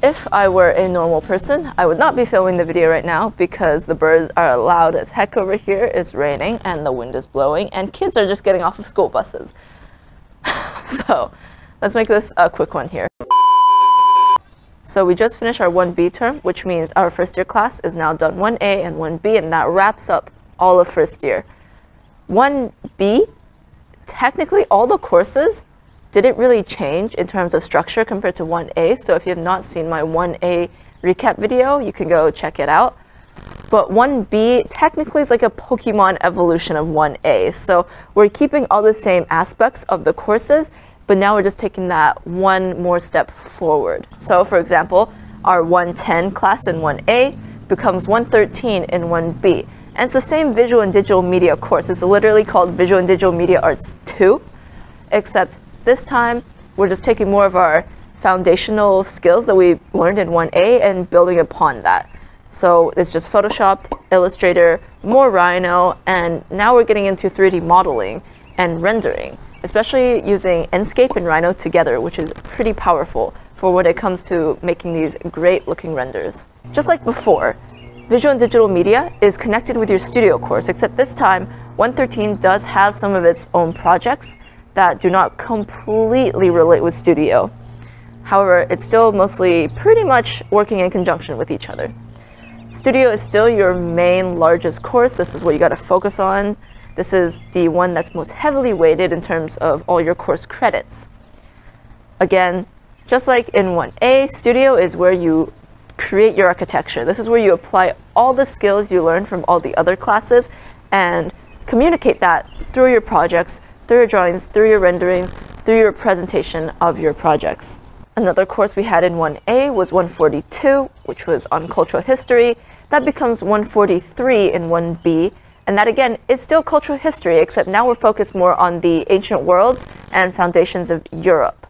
If I were a normal person, I would not be filming the video right now because the birds are loud as heck over here. It's raining and the wind is blowing and kids are just getting off of school buses. So let's make this a quick one here. So we just finished our 1B term, which means our first year class is now done 1A and 1B, and that wraps up all of first year. 1B, technically all the courses didn't really change in terms of structure compared to 1A. So if you have not seen my 1A recap video, you can go check it out. But 1B technically is like a Pokemon evolution of 1A. So we're keeping all the same aspects of the courses, but now we're just taking that one more step forward. So for example, our 110 class in 1A becomes 113 in 1B. And it's the same visual and digital media course. It's literally called Visual and Digital Media Arts 2, except this time, we're just taking more of our foundational skills that we learned in 1A and building upon that. So it's just Photoshop, Illustrator, more Rhino, and now we're getting into 3D modeling and rendering, especially using Enscape and Rhino together, which is pretty powerful for when it comes to making these great looking renders. Just like before, Visual and Digital Media is connected with your studio course, except this time, 113 does have some of its own projects that do not completely relate with studio. However, it's still mostly pretty much working in conjunction with each other. Studio is still your main largest course. This is what you got to focus on. This is the one that's most heavily weighted in terms of all your course credits. Again, just like in 1A, Studio is where you create your architecture. This is where you apply all the skills you learn from all the other classes and communicate that through your projects, through your drawings, through your renderings, through your presentation of your projects. Another course we had in 1A was 142, which was on cultural history. That becomes 143 in 1B, and that again is still cultural history, except now we're focused more on the ancient worlds and foundations of Europe.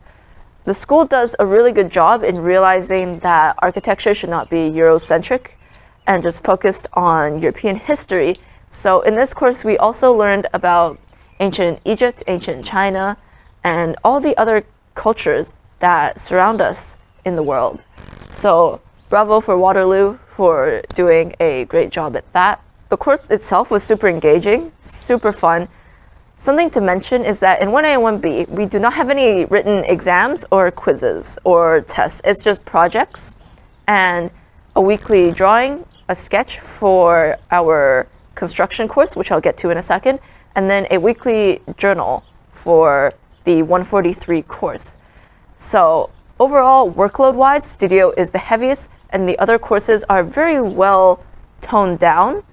The school does a really good job in realizing that architecture should not be Eurocentric and just focused on European history. So in this course, we also learned about ancient Egypt, ancient China, and all the other cultures that surround us in the world. So bravo for Waterloo for doing a great job at that. The course itself was super engaging, super fun. Something to mention is that in 1A and 1B, we do not have any written exams or quizzes or tests. It's just projects and a weekly drawing, a sketch for our construction course, which I'll get to in a second, and then a weekly journal for the 143 course. So overall, workload-wise, Studio is the heaviest, and the other courses are very well toned down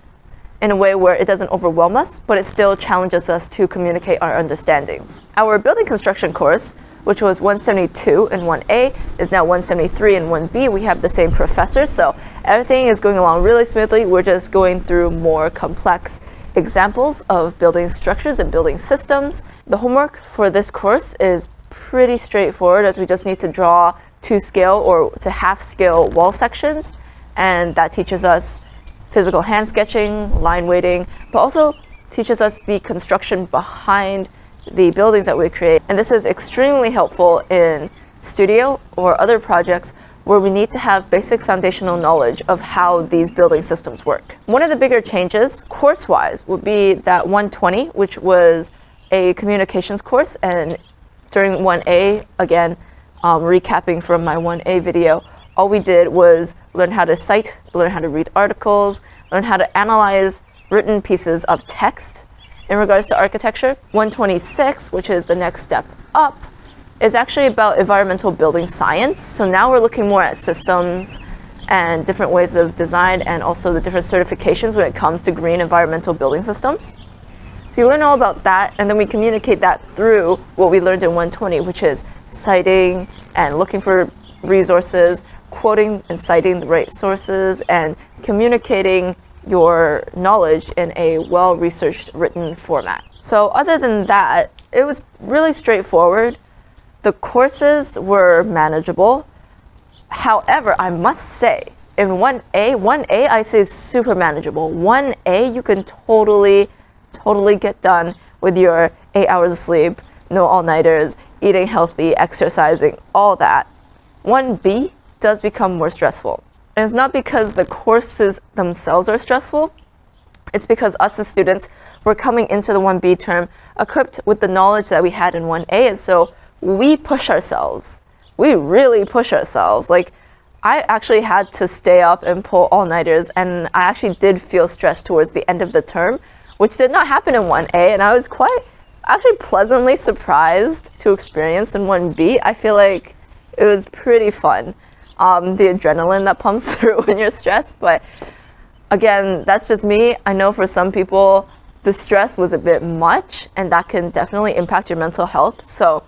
in a way where it doesn't overwhelm us, but it still challenges us to communicate our understandings. Our building construction course, which was 172 in 1A, is now 173 in 1B. We have the same professor, so everything is going along really smoothly. We're just going through more complex examples of building structures and building systems. The homework for this course is pretty straightforward, as we just need to draw to scale or to half scale wall sections, and that teaches us physical hand sketching, line weighting, but also teaches us the construction behind the buildings that we create. And this is extremely helpful in studio or other projects where we need to have basic foundational knowledge of how these building systems work. One of the bigger changes, course-wise, would be that 120, which was a communications course, and during 1A, again, recapping from my 1A video, all we did was learn how to cite, learn how to read articles, learn how to analyze written pieces of text in regards to architecture. 126, which is the next step up, is actually about environmental building science. So now we're looking more at systems and different ways of design, and also the different certifications when it comes to green environmental building systems. So you learn all about that, and then we communicate that through what we learned in 120, which is citing and looking for resources, quoting and citing the right sources, and communicating your knowledge in a well-researched written format. So other than that, it was really straightforward. The courses were manageable. However, I must say, in 1A I say is super manageable. 1A you can totally get done with your 8 hours of sleep, no all-nighters, eating healthy, exercising, all that. 1B does become more stressful. And it's not because the courses themselves are stressful. It's because us as students, we're coming into the 1B term equipped with the knowledge that we had in 1A, and so we push ourselves. We really push ourselves. Like, I actually had to stay up and pull all-nighters, and I actually did feel stressed towards the end of the term, which did not happen in 1A, and I was quite actually pleasantly surprised to experience in 1B. I feel like it was pretty fun. The adrenaline that pumps through when you're stressed, but again, that's just me. I know for some people, the stress was a bit much, and that can definitely impact your mental health. So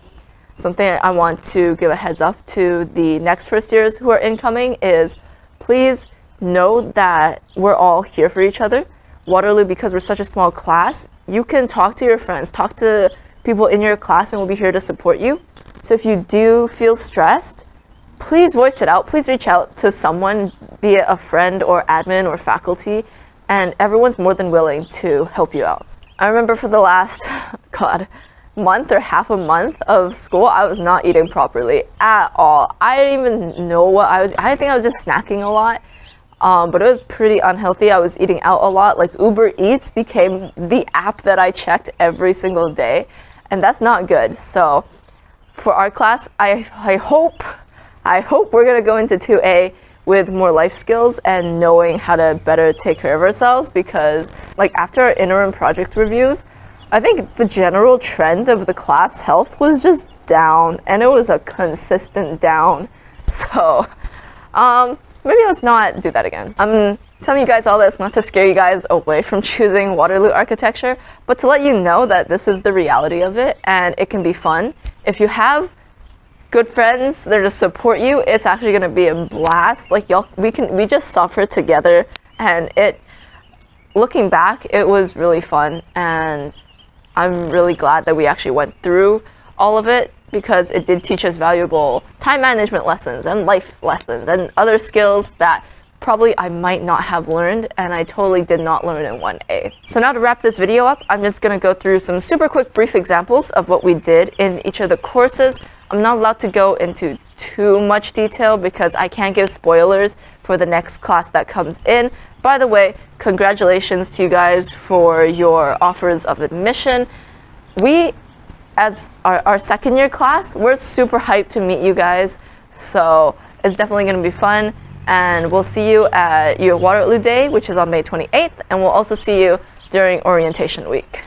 something I want to give a heads up to the next first years who are incoming is please know that we're all here for each other. Waterloo, because we're such a small class, you can talk to your friends, talk to people in your class, and we'll be here to support you. So if you do feel stressed, please voice it out. Please reach out to someone, be it a friend or admin or faculty, and everyone's more than willing to help you out. I remember for the last, month or half a month of school, I was not eating properly at all. I didn't even know what I think I was just snacking a lot, but it was pretty unhealthy. I was eating out a lot. Like, Uber Eats became the app that I checked every single day, and that's not good. So for our class, I hope we're gonna go into 2A with more life skills and knowing how to better take care of ourselves, because like after our interim project reviews, I think the general trend of the class health was just down, and it was a consistent down. So maybe let's not do that again. I'm telling you guys all this not to scare you guys away from choosing Waterloo architecture, but to let you know that this is the reality of it, and it can be fun. If you have good friends there to support you, it's actually going to be a blast. Like, we just suffered together, and looking back, it was really fun, and I'm really glad that we actually went through all of it, because it did teach us valuable time management lessons and life lessons and other skills that probably I might not have learned, and I totally did not learn in 1A. So now to wrap this video up, I'm just going to go through some super quick brief examples of what we did in each of the courses. I'm not allowed to go into too much detail because I can't give spoilers for the next class that comes in. By the way, congratulations to you guys for your offers of admission. We, as our second year class, we're super hyped to meet you guys. So it's definitely going to be fun. And we'll see you at your Waterloo Day, which is on May 28th. And we'll also see you during orientation week.